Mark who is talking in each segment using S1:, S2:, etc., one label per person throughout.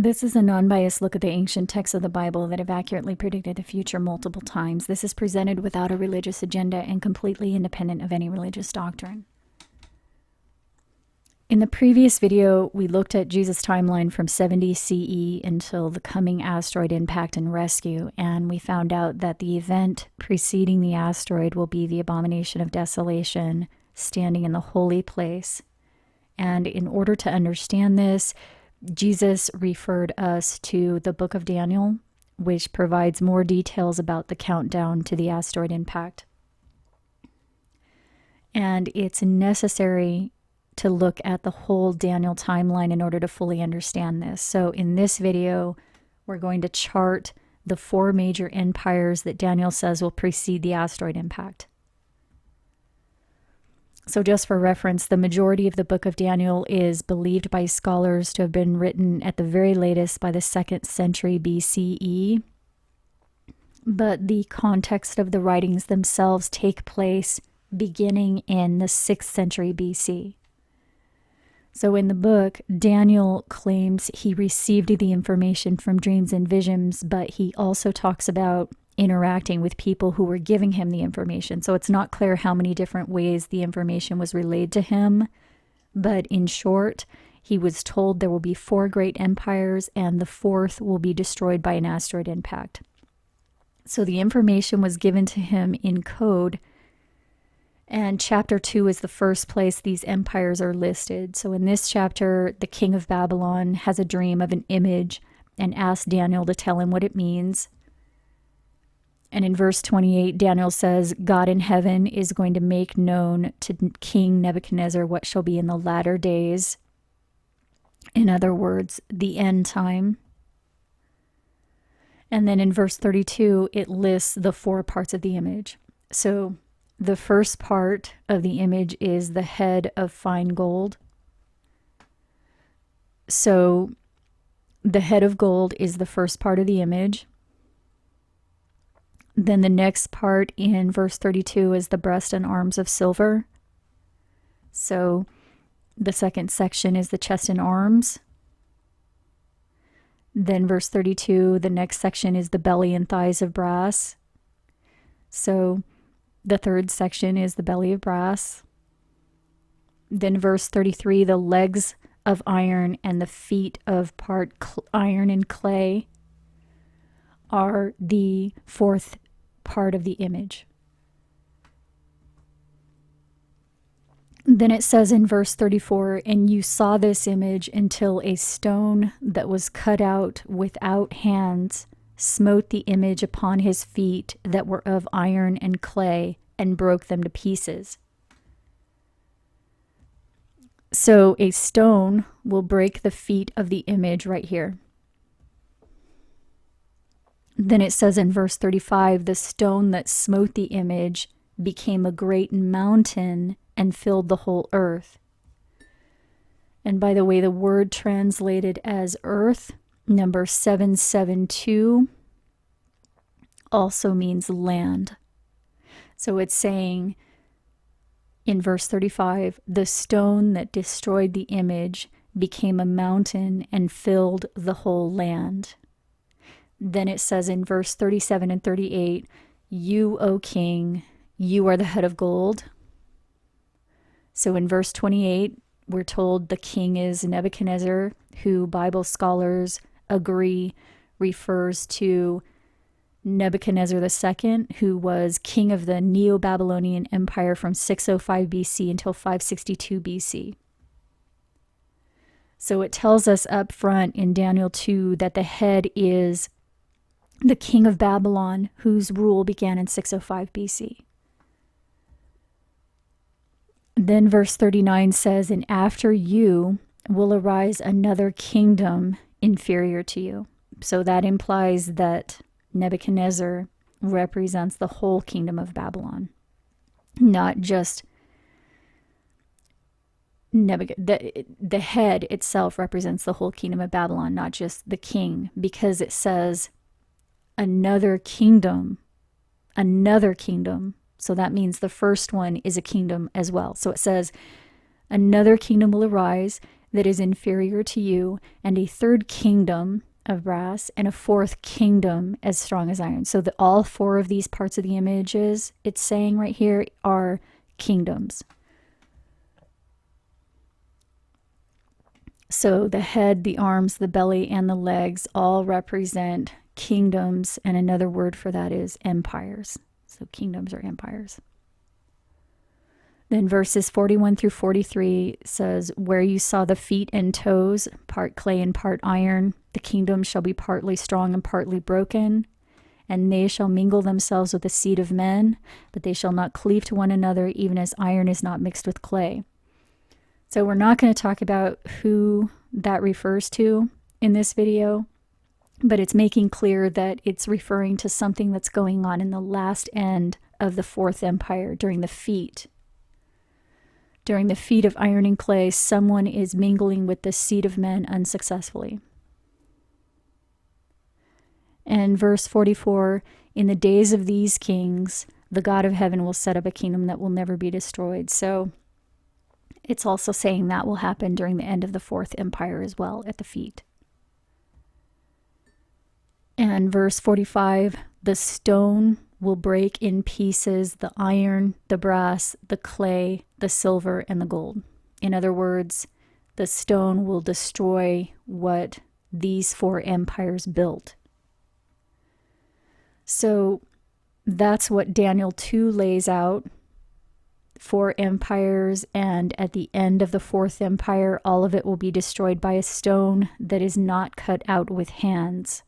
S1: This is a non-biased look at the ancient texts of the Bible that have accurately predicted the future multiple times. This is presented without a religious agenda and completely independent of any religious doctrine. In the previous video, we looked at Jesus' timeline from 70 CE until the coming asteroid impact and rescue, and we found out that the event preceding the asteroid will be the abomination of desolation, standing in the holy place. And in order to understand this, Jesus referred us to the book of Daniel, which provides more details about the countdown to the asteroid impact. And it's necessary to look at the whole Daniel timeline in order to fully understand this. So in this video, we're going to chart the 4 major empires that Daniel says will precede the asteroid impact. So just for reference, the majority of the book of Daniel is believed by scholars to have been written at the very latest by the 2nd century BCE. But the context of the writings themselves take place beginning in the 6th century BC. So in the book, Daniel claims he received the information from dreams and visions, but he also talks about interacting with people who were giving him the information. So it's not clear how many different ways the information was relayed to him. But in short, he was told there will be 4 great empires and the 4th will be destroyed by an asteroid impact. So the information was given to him in code. And chapter 2 is the first place these empires are listed. So in this chapter, the king of Babylon has a dream of an image and asks Daniel to tell him what it means. And in verse 28, Daniel says, God in heaven is going to make known to King Nebuchadnezzar what shall be in the latter days. In other words, the end time. And then in verse 32, it lists the 4 parts of the image. So the first part of the image is the head of fine gold. So the head of gold is the first part of the image. Then the next part in verse 32 is the breast and arms of silver. So the second section is the chest and arms. Then verse 32, the next section is the belly and thighs of brass. So the third section is the belly of brass. Then verse 33, the legs of iron and the feet of part iron and clay are the 4th part of the image. Then it says in verse 34, and you saw this image until a stone that was cut out without hands smote the image upon his feet that were of iron and clay and broke them to pieces. So a stone will break the feet of the image right here. Then it says in verse 35, the stone that smote the image became a great mountain and filled the whole earth. And by the way, the word translated as earth, number 772, also means land. So it's saying in verse 35, the stone that destroyed the image became a mountain and filled the whole land. Then it says in verse 37 and 38, you, O king, you are the head of gold. So in verse 28, we're told the king is Nebuchadnezzar, who Bible scholars agree refers to Nebuchadnezzar II, who was king of the Neo-Babylonian Empire from 605 BC until 562 BC. So it tells us up front in Daniel 2 that the head is the king of Babylon, whose rule began in 605 BC. Then verse 39 says, and after you will arise another kingdom inferior to you. So that implies that Nebuchadnezzar represents the whole kingdom of Babylon, not just the head itself represents the whole kingdom of Babylon, not just the king, because it says another kingdom. So that means the first one is a kingdom as well. So it says, another kingdom will arise. that is inferior to you, and a third kingdom of brass, and a fourth kingdom as strong as iron. So all four of these parts of the images it's saying right here are kingdoms. So the head, the arms, the belly, and the legs all represent kingdoms, and another word for that is empires. So kingdoms are empires. Then verses 41 through 43 says, where you saw the feet and toes, part clay and part iron, the kingdom shall be partly strong and partly broken, and they shall mingle themselves with the seed of men, but they shall not cleave to one another, even as iron is not mixed with clay. So we're not going to talk about who that refers to in this video, but it's making clear that it's referring to something that's going on in the last end of the Fourth Empire during the feet. During the feat of iron and clay, someone is mingling with the seed of men unsuccessfully. And verse 44, in the days of these kings, the God of heaven will set up a kingdom that will never be destroyed. So it's also saying that will happen during the end of the Fourth Empire as well, at the feet. And verse 45, the stone will break in pieces the iron, the brass, the clay, the silver, and the gold. In other words, the stone will destroy what these four empires built. So that's what Daniel 2 lays out. Four empires, and at the end of the Fourth Empire, all of it will be destroyed by a stone that is not cut out with hands.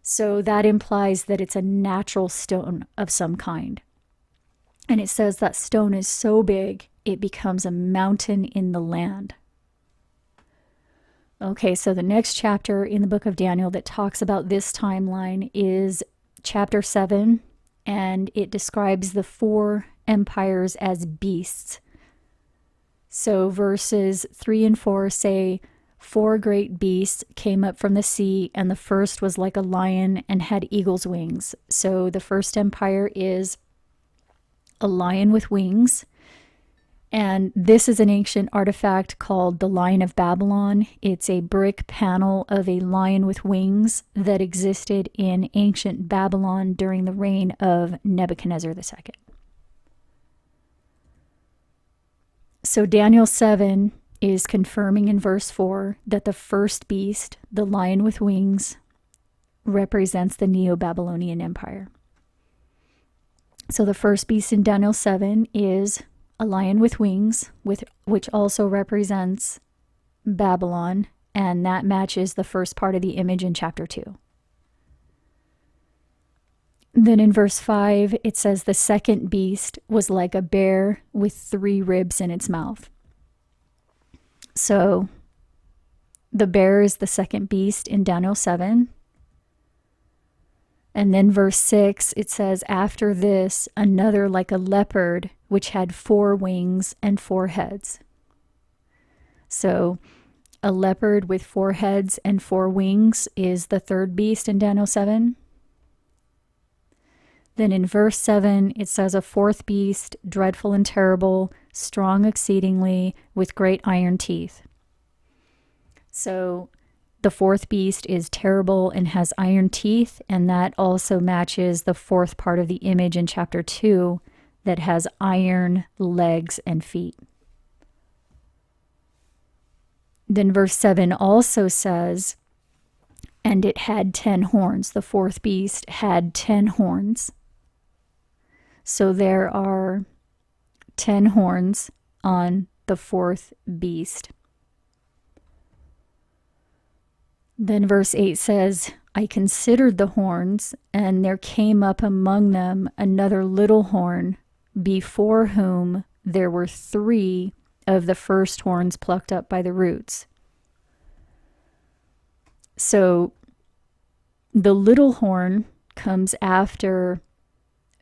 S1: So that implies that it's a natural stone of some kind. And it says that stone is so big, it becomes a mountain in the land. Okay, so the next chapter in the book of Daniel that talks about this timeline is chapter 7, and it describes the four empires as beasts. So verses 3 and 4 say, 4 great beasts came up from the sea, and the first was like a lion and had eagle's wings. So the first empire is a lion with wings. And this is an ancient artifact called the Lion of Babylon. It's a brick panel of a lion with wings that existed in ancient Babylon during the reign of Nebuchadnezzar II. So Daniel 7 is confirming in verse 4 that the first beast, the lion with wings, represents the Neo-Babylonian Empire. So the first beast in Daniel 7 is a lion with wings, which also represents Babylon, and that matches the first part of the image in chapter 2. Then in verse 5, it says the second beast was like a bear with 3 ribs in its mouth. So the bear is the second beast in Daniel 7. And then verse 6, it says, after this, another like a leopard, which had 4 wings and 4 heads. So a leopard with 4 heads and 4 wings is the third beast in Daniel 7. Then in verse 7, it says a fourth beast, dreadful and terrible, strong exceedingly, with great iron teeth. So the fourth beast is terrible and has iron teeth, and that also matches the fourth part of the image in chapter 2 that has iron legs and feet. Then verse 7 also says, and it had 10 horns. The fourth beast had 10 horns. So there are 10 horns on the fourth beast. Then verse 8 says, I considered the horns, and there came up among them another little horn, before whom there were 3 of the first horns plucked up by the roots. So the little horn comes after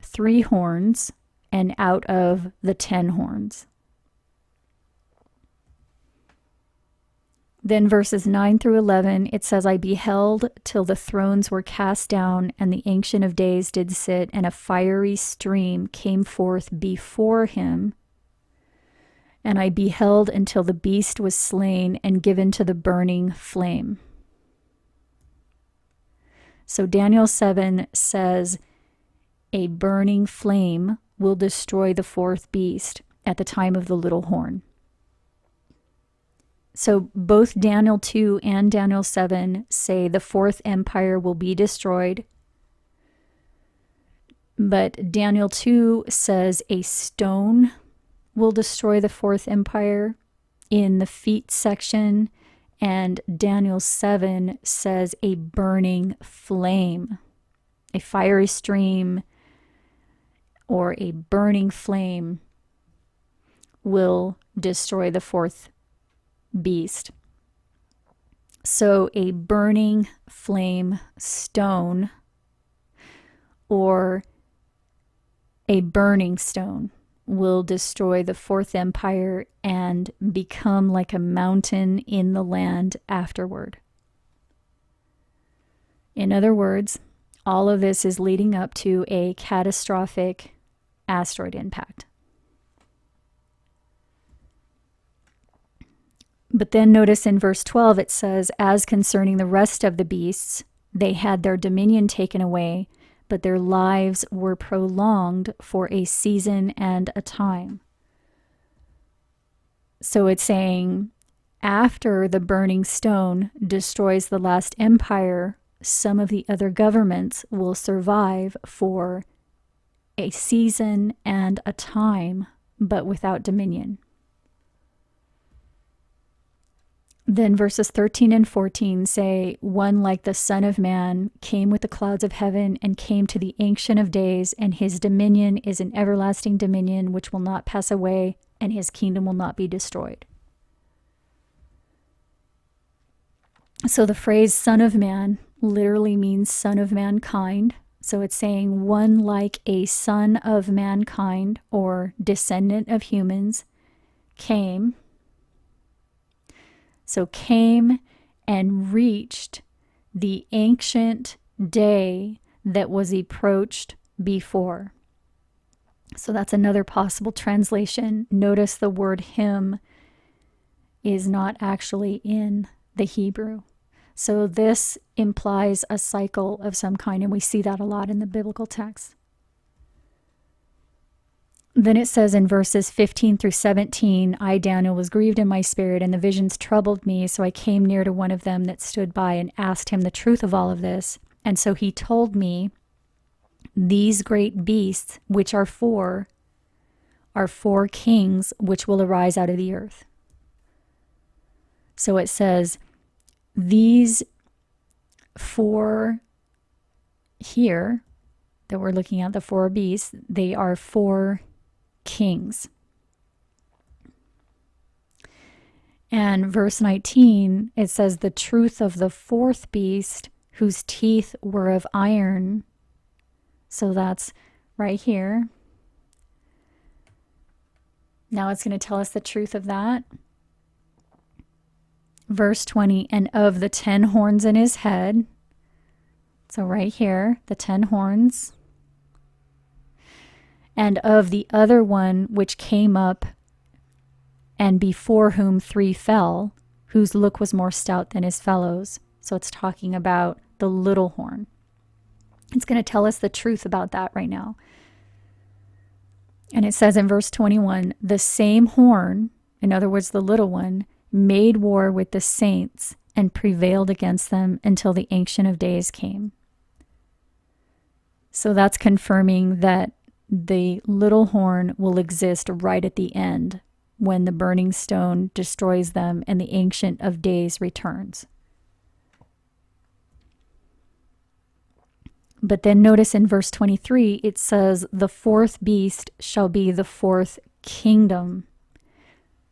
S1: 3 horns and out of the 10 horns. Then verses 9 through 11, it says, I beheld till the thrones were cast down, and the Ancient of Days did sit, and a fiery stream came forth before him. And I beheld until the beast was slain and given to the burning flame. So Daniel 7 says a burning flame will destroy the fourth beast at the time of the little horn. So both Daniel 2 and Daniel 7 say the fourth empire will be destroyed. But Daniel 2 says a stone will destroy the fourth empire in the feet section. And Daniel 7 says a burning flame, a fiery stream or a burning flame will destroy the fourth beast. So a burning flame stone or a burning stone will destroy the fourth empire and become like a mountain in the land afterward. In other words, all of this is leading up to a catastrophic asteroid impact. But then notice in verse 12 it says, as concerning the rest of the beasts, they had their dominion taken away, but their lives were prolonged for a season and a time. So it's saying, after the burning stone destroys the last empire, some of the other governments will survive for a season and a time, but without dominion. Then verses 13 and 14 say, one like the Son of Man came with the clouds of heaven and came to the Ancient of Days, and his dominion is an everlasting dominion which will not pass away, and his kingdom will not be destroyed. So the phrase Son of Man literally means son of mankind. So it's saying one like a son of mankind or descendant of humans came. So came and reached the ancient day that was approached before. So that's another possible translation. Notice the word him is not actually in the Hebrew. So this implies a cycle of some kind, and we see that a lot in the biblical text. Then it says in verses 15 through 17, I, Daniel, was grieved in my spirit, and the visions troubled me. So I came near to one of them that stood by and asked him the truth of all of this. And so he told me, these great beasts, which are four kings which will arise out of the earth. So it says, these four here that we're looking at, the four beasts, they are four kings. And verse 19, it says, the truth of the fourth beast, whose teeth were of iron. So that's right here. Now it's going to tell us the truth of that. Verse 20, and of the 10 horns in his head. So right here, the 10 horns. And of the other one which came up, and before whom 3 fell, whose look was more stout than his fellows. So it's talking about the little horn. It's going to tell us the truth about that right now. And it says in verse 21, the same horn, in other words, the little one, made war with the saints and prevailed against them until the Ancient of Days came. So that's confirming that the little horn will exist right at the end when the burning stone destroys them and the Ancient of Days returns. But then notice in verse 23, it says, the fourth beast shall be the fourth kingdom.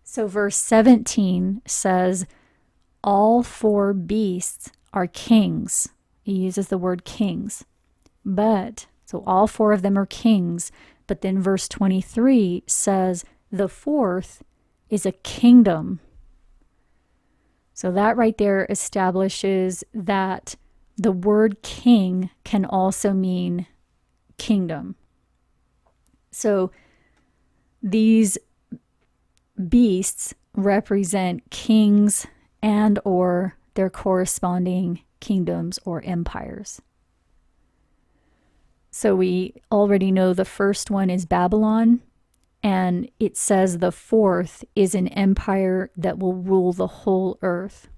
S1: So verse 17 says, all 4 beasts are kings. He uses the word kings. So all 4 of them are kings. But then verse 23 says, the fourth is a kingdom. So that right there establishes that the word king can also mean kingdom. So these beasts represent kings and or their corresponding kingdoms or empires. So we already know the first one is Babylon, and it says the fourth is an empire that will rule the whole earth.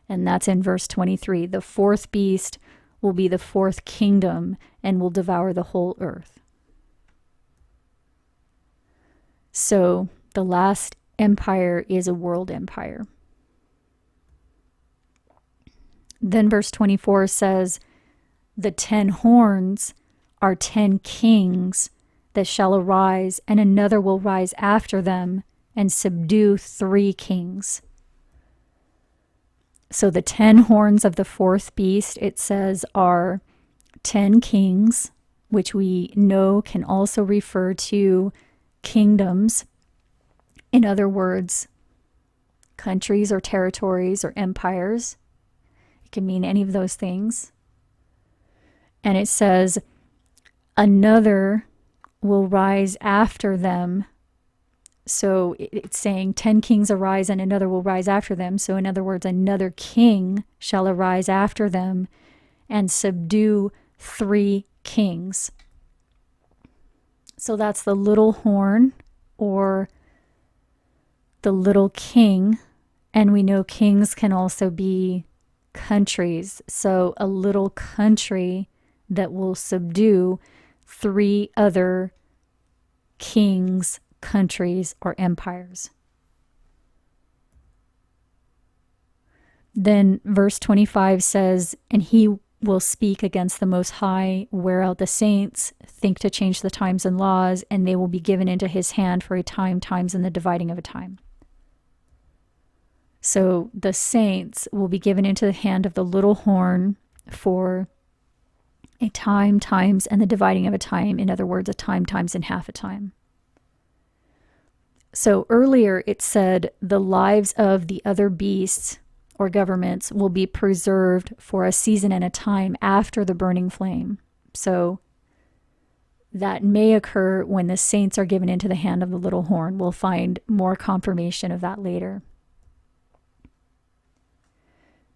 S1: And that's in verse 23. The fourth beast will be the fourth kingdom and will devour the whole earth. So the last empire is a world empire. Then verse 24 says, the 10 horns are 10 kings that shall arise, and another will rise after them and subdue 3 kings. So the 10 horns of the fourth beast, it says, are 10 kings, which we know can also refer to kingdoms. In other words, countries or territories or empires. It can mean any of those things. And it says, another will rise after them. So it's saying 10 kings arise and another will rise after them. So in other words, another king shall arise after them and subdue 3 kings. So that's the little horn or the little king. And we know kings can also be countries. So a little country that will subdue 3 other kings, countries, or empires. Then verse 25 says, and he will speak against the Most High, wear out the saints, think to change the times and laws, and they will be given into his hand for a time, times, and the dividing of a time. So the saints will be given into the hand of the little horn for a time, times, and the dividing of a time. In other words, a time, times, and half a time. So earlier it said the lives of the other beasts or governments will be preserved for a season and a time after the burning flame. So that may occur when the saints are given into the hand of the little horn. We'll find more confirmation of that later.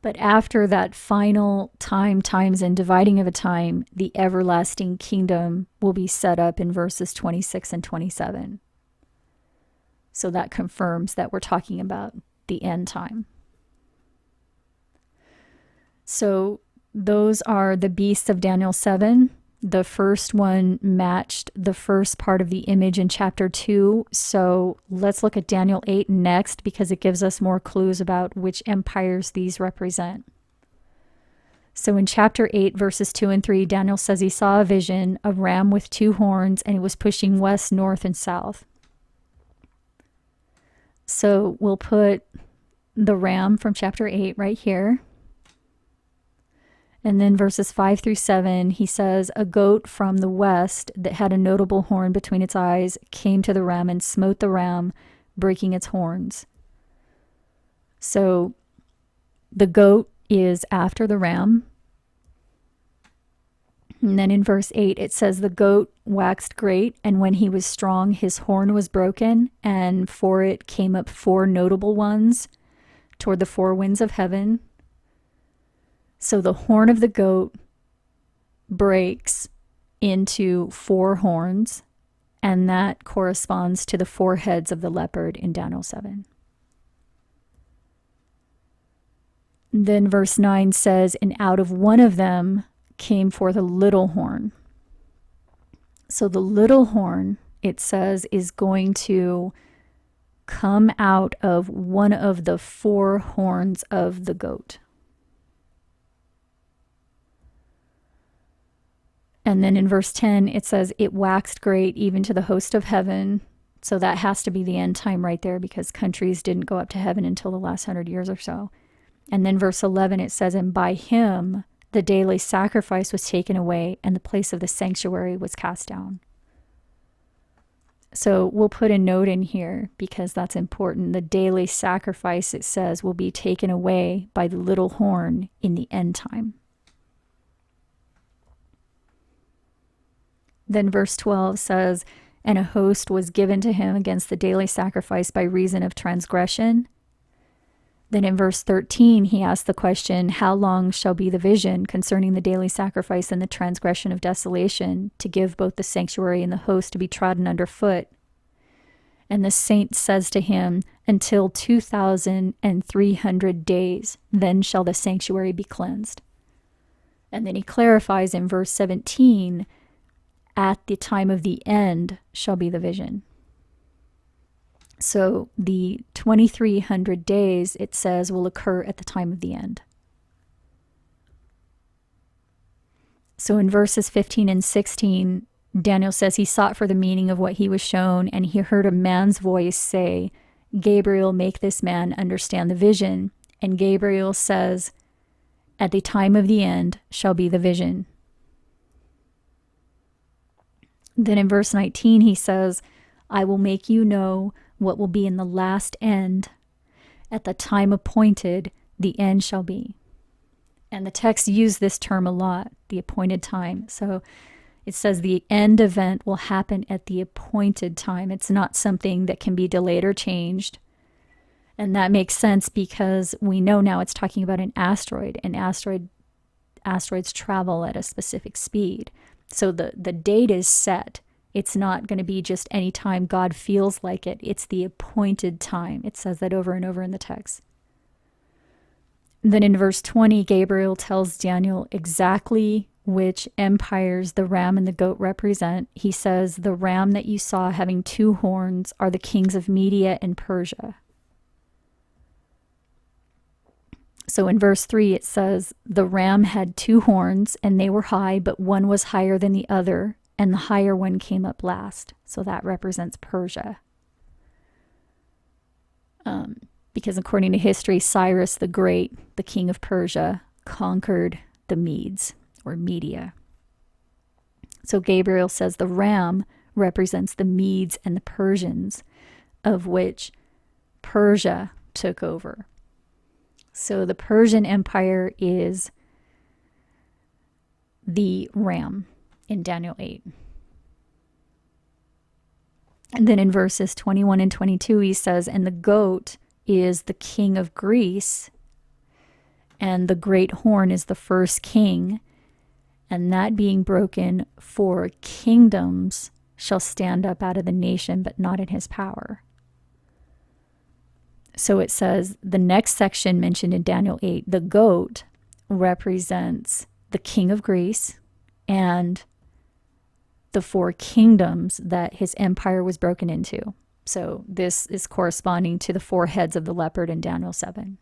S1: But after that final time, times, and dividing of a time, the everlasting kingdom will be set up in verses 26 and 27. So that confirms that we're talking about the end time. So those are the beasts of Daniel 7. The first one matched the first part of the image in chapter 2. So let's look at Daniel 8 next, because it gives us more clues about which empires these represent. So in chapter 8, verses 2 and 3, Daniel says he saw a vision, a ram with 2 horns, and it was pushing west, north, and south. So we'll put the ram from chapter 8 right here. And then verses 5 through 7, he says, a goat from the west that had a notable horn between its eyes came to the ram and smote the ram, breaking its horns. So the goat is after the ram. And then in verse 8, it says, the goat waxed great, and when he was strong, his horn was broken, and for it came up 4 notable ones toward the 4 winds of heaven. So the horn of the goat breaks into 4 horns, and that corresponds to the 4 heads of the leopard in Daniel 7. Then verse 9 says, and out of one of them came forth a little horn. So the little horn, it says, is going to come out of one of the 4 horns of the goat. And then in verse 10, it says, it waxed great even to the host of heaven. So that has to be the end time right there, because countries didn't go up to heaven until the last 100 years or so. And then verse 11, it says, and by him the daily sacrifice was taken away, and the place of the sanctuary was cast down. So we'll put a note in here because that's important. The daily sacrifice, it says, will be taken away by the little horn in the end time. Then verse 12 says, and a host was given to him against the daily sacrifice by reason of transgression. Then in verse 13, he asks the question, how long shall be the vision concerning the daily sacrifice and the transgression of desolation, to give both the sanctuary and the host to be trodden under foot? And the saint says to him, until 2,300 days, then shall the sanctuary be cleansed. And then he clarifies in verse 17, at the time of the end shall be the vision. So the 2,300 days, it says, will occur at the time of the end. So in verses 15 and 16, Daniel says he sought for the meaning of what he was shown, and he heard a man's voice say, Gabriel, make this man understand the vision. And Gabriel says, at the time of the end shall be the vision. Then in verse 19, he says, I will make you know what will be in the last end. At the time appointed, the end shall be. And the text used this term a lot, the appointed time. So it says the end event will happen at the appointed time. It's not something that can be delayed or changed. And that makes sense because we know now it's talking about an asteroid, and asteroids travel at a specific speed. So the date is set. It's not going to be just any time God feels like it. It's the appointed time. It says that over and over in the text. Then in verse 20, Gabriel tells Daniel exactly which empires the ram and the goat represent. He says, the ram that you saw having 2 horns are the kings of Media and Persia. So in verse 3, it says, the ram had 2 horns, and they were high, but one was higher than the other, and the higher one came up last. So that represents Persia. Because according to history, Cyrus the Great, the king of Persia, conquered the Medes, or Media. So Gabriel says the ram represents the Medes and the Persians, of which Persia took over. So the Persian Empire is the ram in Daniel 8. And then in verses 21 and 22, he says, and the goat is the king of Greece, and the great horn is the first king, and that being broken, 4 kingdoms shall stand up out of the nation, but not in his power. So it says, the next section mentioned in Daniel 8, the goat represents the king of Greece and the 4 kingdoms that his empire was broken into. So this is corresponding to the 4 heads of the leopard in Daniel 7.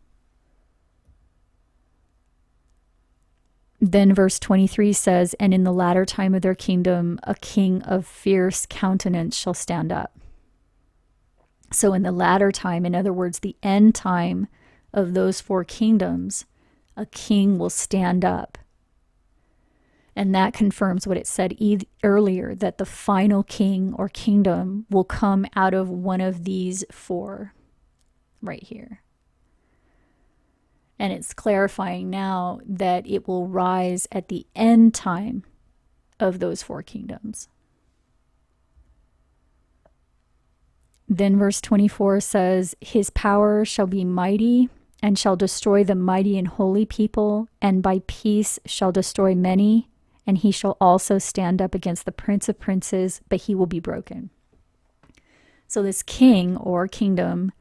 S1: Then verse 23 says, and in the latter time of their kingdom, a king of fierce countenance shall stand up. So in the latter time, in other words, the end time of those 4 kingdoms, a king will stand up. And that confirms what it said earlier, that the final king or kingdom will come out of one of these 4 right here. And it's clarifying now that it will rise at the end time of those 4 kingdoms. Then verse 24 says, his power shall be mighty, and shall destroy the mighty and holy people, and by peace shall destroy many, and he shall also stand up against the prince of princes, but he will be broken. So this king or kingdom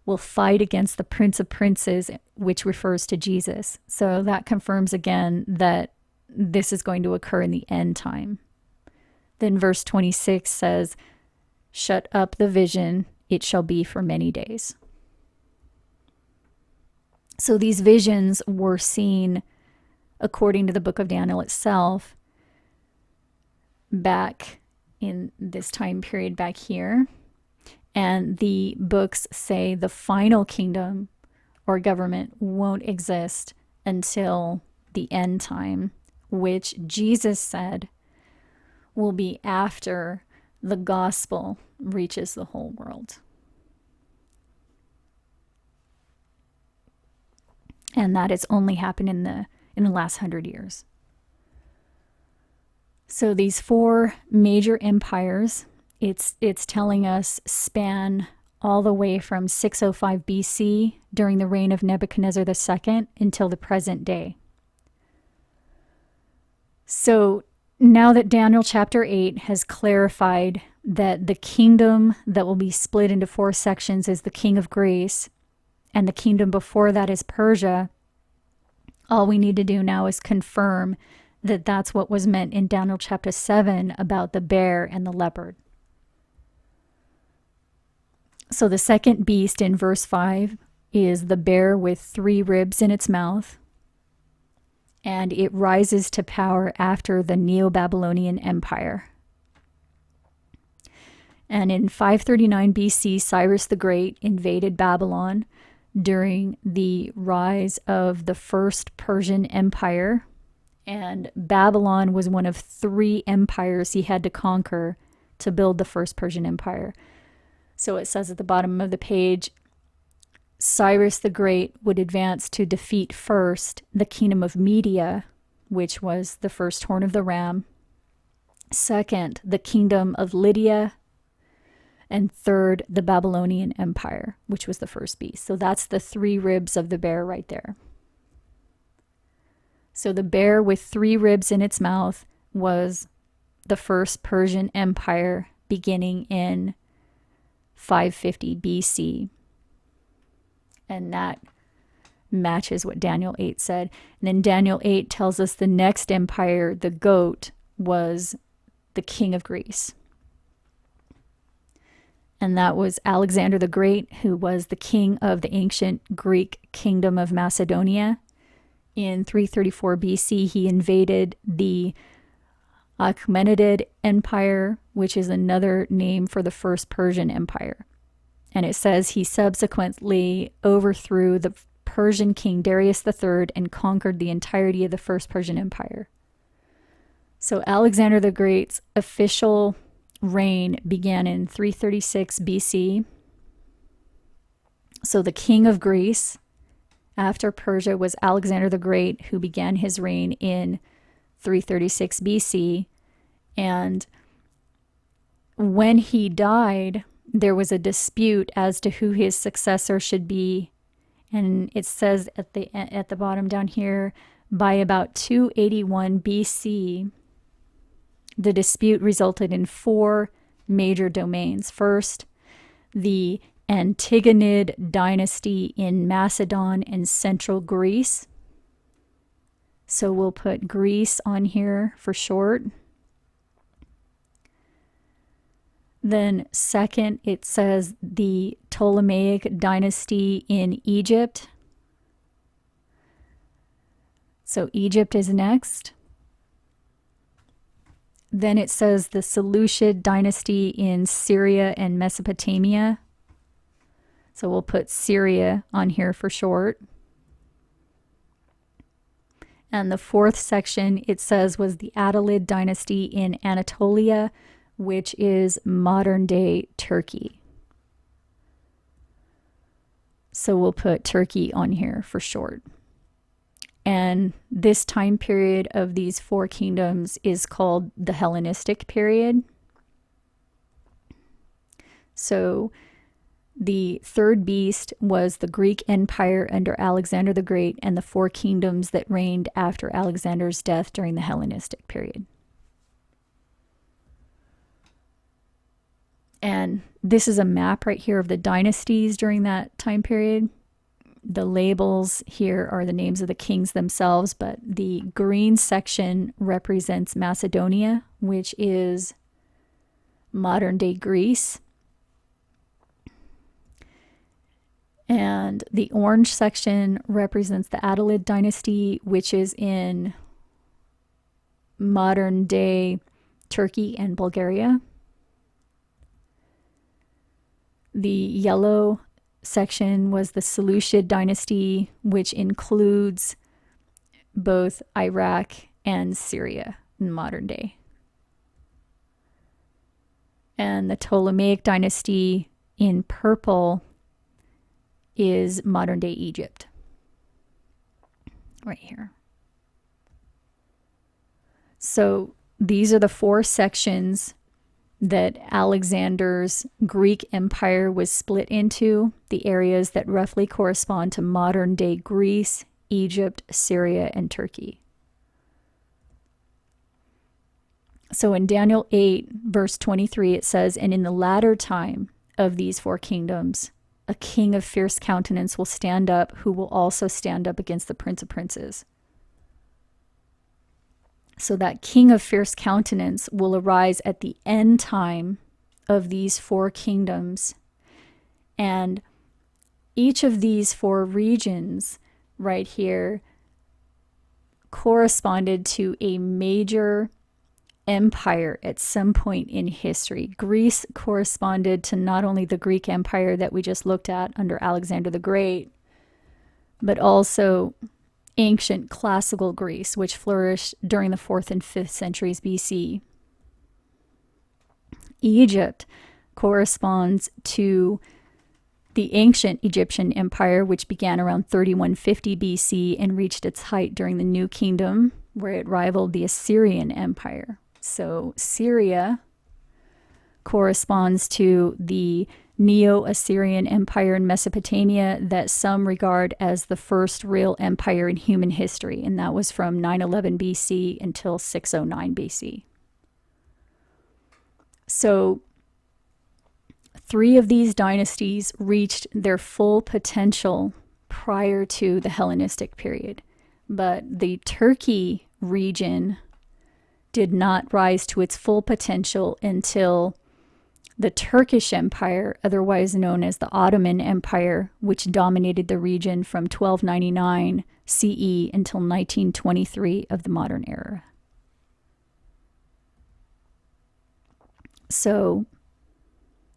S1: will fight against the prince of princes, which refers to Jesus. So that confirms again that this is going to occur in the end time. Then verse 26 says, shut up the vision, it shall be for many days. So these visions were seen, according to the book of Daniel itself, back in this time period back here. And the books say the final kingdom or government won't exist until the end time, which Jesus said will be after the gospel reaches the whole world. And that has only happened in the last 100 years. So these 4 major empires It's telling us span all the way from 605 BC during the reign of Nebuchadnezzar II until the present day. So now that Daniel chapter 8 has clarified that the kingdom that will be split into 4 sections is the king of Greece, and the kingdom before that is Persia, all we need to do now is confirm that that's what was meant in Daniel chapter 7 about the bear and the leopard. So the second beast in verse 5 is the bear with 3 ribs in its mouth, and it rises to power after the Neo-Babylonian Empire. And in 539 BC, Cyrus the Great invaded Babylon during the rise of the first Persian Empire. And Babylon was one of 3 empires he had to conquer to build the first Persian Empire. So it says at the bottom of the page, Cyrus the Great would advance to defeat first the kingdom of Media, which was the first horn of the ram, second, the kingdom of Lydia, and third, the Babylonian Empire, which was the first beast. So that's the 3 ribs of the bear right there. So the bear with 3 ribs in its mouth was the first Persian Empire beginning in 550 BC. And that matches what Daniel 8 said. And then Daniel 8 tells us the next empire, the goat, was the king of Greece. And that was Alexander the Great, who was the king of the ancient Greek kingdom of Macedonia. In 334 BC, he invaded the Achaemenid Empire, which is another name for the first Persian Empire. And it says he subsequently overthrew the Persian king Darius III and conquered the entirety of the first Persian Empire. So Alexander the Great's official reign began in 336 BC. So the king of Greece after Persia was Alexander the Great, who began his reign in 336 BC. And when he died, there was a dispute as to who his successor should be. And it says at the bottom down here, by about 281 BC, the dispute resulted in 4 major domains. First, the Antigonid dynasty in Macedon and central Greece. So we'll put Greece on here for short. Then second, it says the Ptolemaic dynasty in Egypt. So Egypt is next. Then it says the Seleucid dynasty in Syria and Mesopotamia. So we'll put Syria on here for short. And the 4th section, it says, was the Attalid dynasty in Anatolia, which is modern-day Turkey. So we'll put Turkey on here for short. And this time period of these 4 kingdoms is called the Hellenistic period. So the 3rd beast was the Greek Empire under Alexander the Great and the 4 kingdoms that reigned after Alexander's death during the Hellenistic period. And this is a map right here of the dynasties during that time period. The labels here are the names of the kings themselves, but the green section represents Macedonia, which is modern-day Greece. And the orange section represents the Attalid dynasty, which is in modern-day Turkey and Bulgaria. The yellow section was the Seleucid dynasty, which includes both Iraq and Syria in modern day. And the Ptolemaic dynasty in purple is modern day Egypt. Right here. So these are the 4 sections that Alexander's Greek Empire was split into, the areas that roughly correspond to modern-day Greece, Egypt, Syria, and Turkey. So in Daniel 8, verse 23, it says, "And in the latter time of these four kingdoms, a king of fierce countenance will stand up, who will also stand up against the prince of princes." So that king of fierce countenance will arise at the end time of these four kingdoms. And each of these four regions right here corresponded to a major empire at some point in history. Greece corresponded to not only the Greek Empire that we just looked at under Alexander the Great, but also ancient classical Greece, which flourished during the 4th and 5th centuries BC. Egypt corresponds to the ancient Egyptian Empire, which began around 3150 BC and reached its height during the New Kingdom, where it rivaled the Assyrian Empire. So Syria corresponds to the Neo-Assyrian Empire in Mesopotamia that some regard as the first real empire in human history, and that was from 911 BC until 609 BC. So 3 of these dynasties reached their full potential prior to the Hellenistic period, but the Turkey region did not rise to its full potential until the Turkish Empire, otherwise known as the Ottoman Empire, which dominated the region from 1299 CE until 1923 of the modern era. So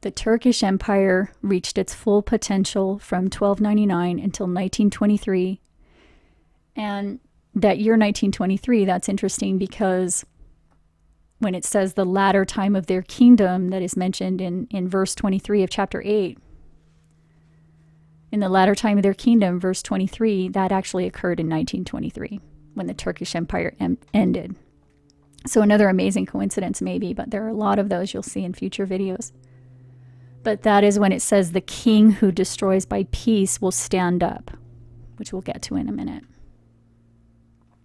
S1: the Turkish Empire reached its full potential from 1299 until 1923. And that year 1923, that's interesting because when it says the latter time of their kingdom that is mentioned in verse 23 of chapter 8, in the latter time of their kingdom, verse 23, that actually occurred in 1923 when the Turkish Empire ended. So another amazing coincidence maybe, but there are a lot of those you'll see in future videos. But that is when it says the king who destroys by peace will stand up, which we'll get to in a minute.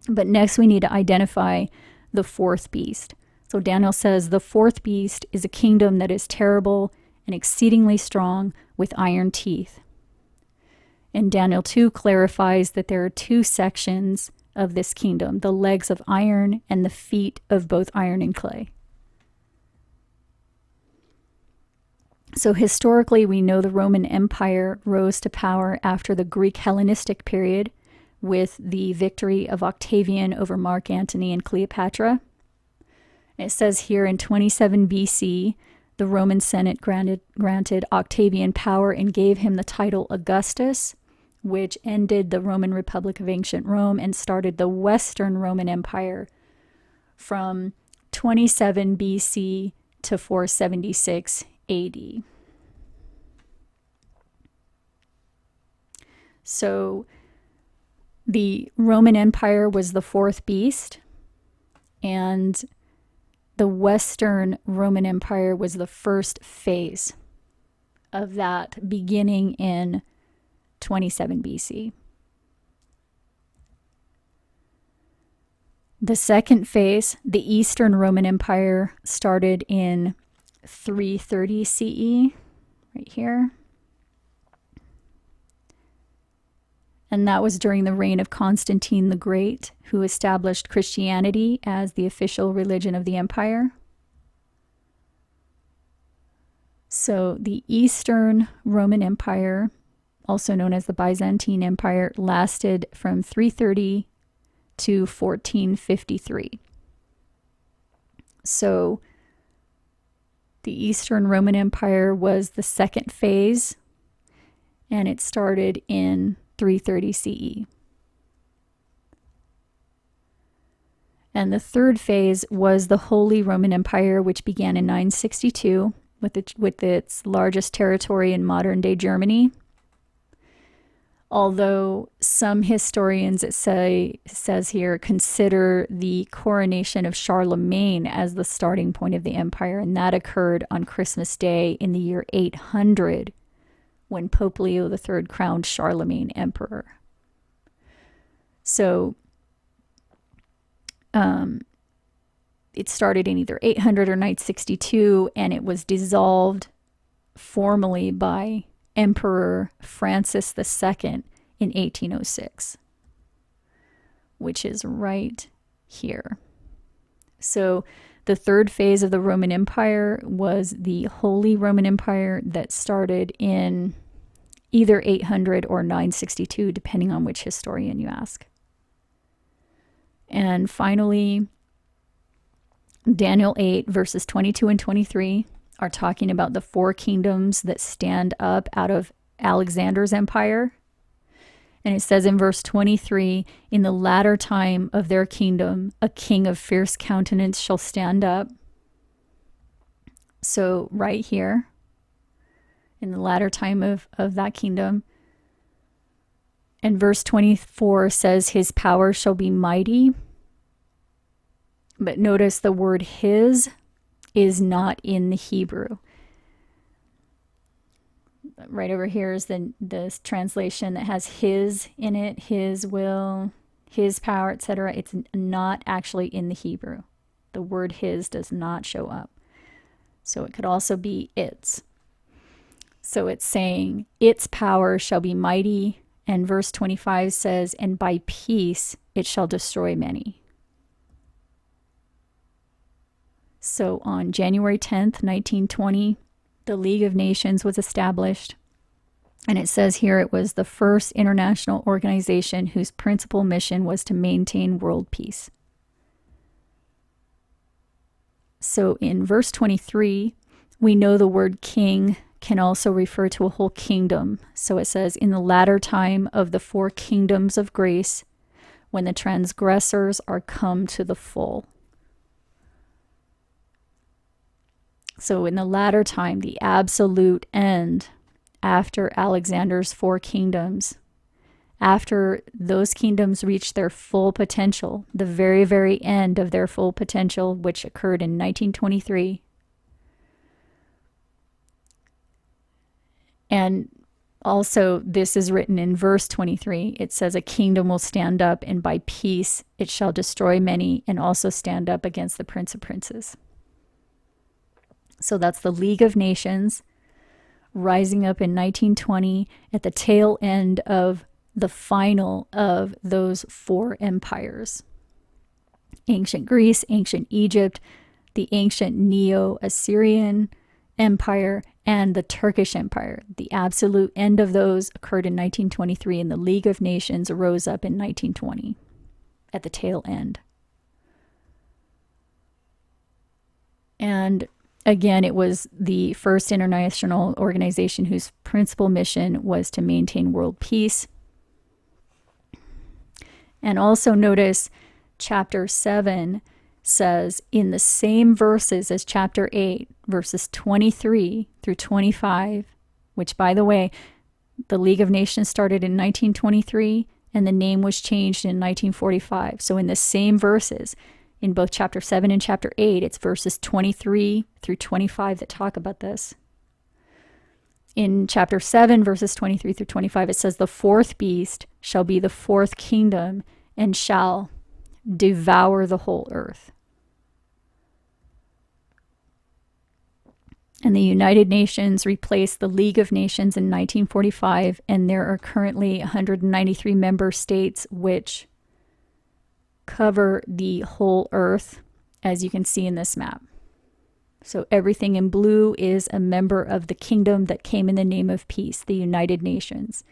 S1: But next we need to identify the fourth beast. So Daniel says the fourth beast is a kingdom that is terrible and exceedingly strong with iron teeth. And Daniel 2 clarifies that there are 2 sections of this kingdom, the legs of iron and the feet of both iron and clay. So historically, we know the Roman Empire rose to power after the Greek Hellenistic period with the victory of Octavian over Mark Antony and Cleopatra. It says here in 27 BC, the Roman Senate granted Octavian power and gave him the title Augustus, which ended the Roman Republic of Ancient Rome and started the Western Roman Empire from 27 BC to 476 AD. So the Roman Empire was the fourth beast, and the Western Roman Empire was the first phase of that, beginning in 27 BC. The second phase, the Eastern Roman Empire, started in 330 CE, right here. And that was during the reign of Constantine the Great, who established Christianity as the official religion of the empire. So the Eastern Roman Empire, also known as the Byzantine Empire, lasted from 330 to 1453. So the Eastern Roman Empire was the second phase, and it started in 330 CE. And the third phase was the Holy Roman Empire, which began in 962 with its largest territory in modern-day Germany. Although some historians, says here, consider the coronation of Charlemagne as the starting point of the empire, and that occurred on Christmas Day in the year 800, when Pope Leo III crowned Charlemagne emperor. So it started in either 800 or 962, and it was dissolved formally by Emperor Francis II in 1806, which is right here. So the third phase of the Roman Empire was the Holy Roman Empire that started in either 800 or 962, depending on which historian you ask. And finally, Daniel 8, verses 22 and 23 are talking about the four kingdoms that stand up out of Alexander's empire. And it says in verse 23, in the latter time of their kingdom, a king of fierce countenance shall stand up. So right here, in the latter time of that kingdom. And verse 24 says his power shall be mighty. But notice the word his is not in the Hebrew. Right over here is the translation that has his in it, his will, his power, etc. It's not actually in the Hebrew. The word his does not show up. So it could also be its. So it's saying its power shall be mighty. And verse 25 says, and by peace it shall destroy many. So on January 10th, 1920, the League of Nations was established. And it says here it was the first international organization whose principal mission was to maintain world peace. So in verse 23, we know the word king can also refer to a whole kingdom. So it says, in the latter time of the four kingdoms of grace, when the transgressors are come to the full. So in the latter time, the absolute end, after Alexander's four kingdoms, after those kingdoms reached their full potential, the very, very end of their full potential, which occurred in 1923. And also, this is written in verse 23. It says, a kingdom will stand up, and by peace it shall destroy many, and also stand up against the prince of princes. So that's the League of Nations rising up in 1920 at the tail end of the final of those four empires. Ancient Greece, ancient Egypt, the ancient Neo-Assyrian Empire, and the Turkish Empire. The absolute end of those occurred in 1923, and the League of Nations rose up in 1920 at the tail end. And again, it was the first international organization whose principal mission was to maintain world peace. And also notice chapter 7 says in the same verses as chapter 8, verses 23 through 25, which, by the way, the League of Nations started in 1923 and the name was changed in 1945. So in the same verses, in both chapter 7 and chapter 8, it's verses 23 through 25 that talk about this. In chapter 7, verses 23 through 25, it says, the fourth beast shall be the fourth kingdom and shall devour the whole earth. And the United Nations replaced the League of Nations in 1945, and there are currently 193 member states which cover the whole earth, as you can see in this map. So everything in blue is a member of the kingdom that came in the name of peace, the United Nations.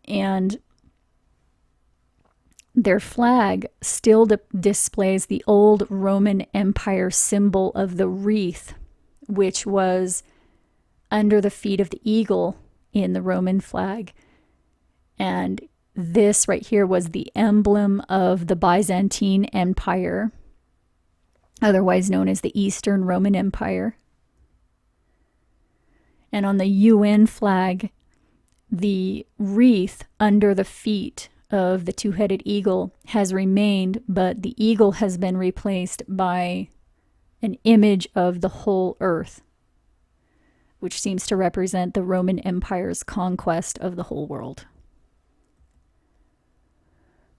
S1: And their flag still displays the old Roman Empire symbol of the wreath, which was under the feet of the eagle in the Roman flag. And this right here was the emblem of the Byzantine Empire, otherwise known as the Eastern Roman Empire. And on the UN flag, The wreath under the feet of the two-headed eagle has remained, but the eagle has been replaced by an image of the whole earth, which seems to represent the Roman Empire's conquest of the whole world.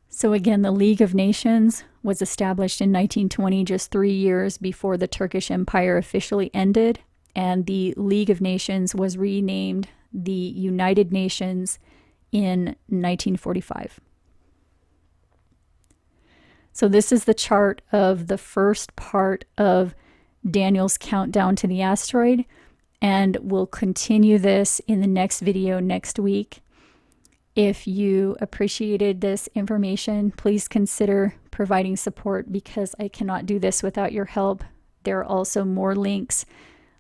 S1: So again, the League of Nations was established in 1920, just 3 years before the Turkish Empire officially ended, and the League of Nations was renamed the United Nations in 1945. So this is the chart of the first part of Daniel's countdown to the asteroid, and we'll continue this in the next video next week. If you appreciated this information, please consider providing support because I cannot do this without your help. There are also more links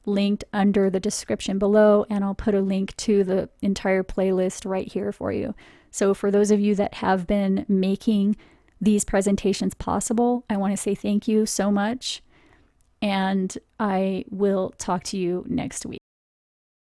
S1: linked under the description below, and I'll put a link to the entire playlist right here for you. So for those of you that have been making these presentations possible, I want to say thank you so much, and I will talk to you next week.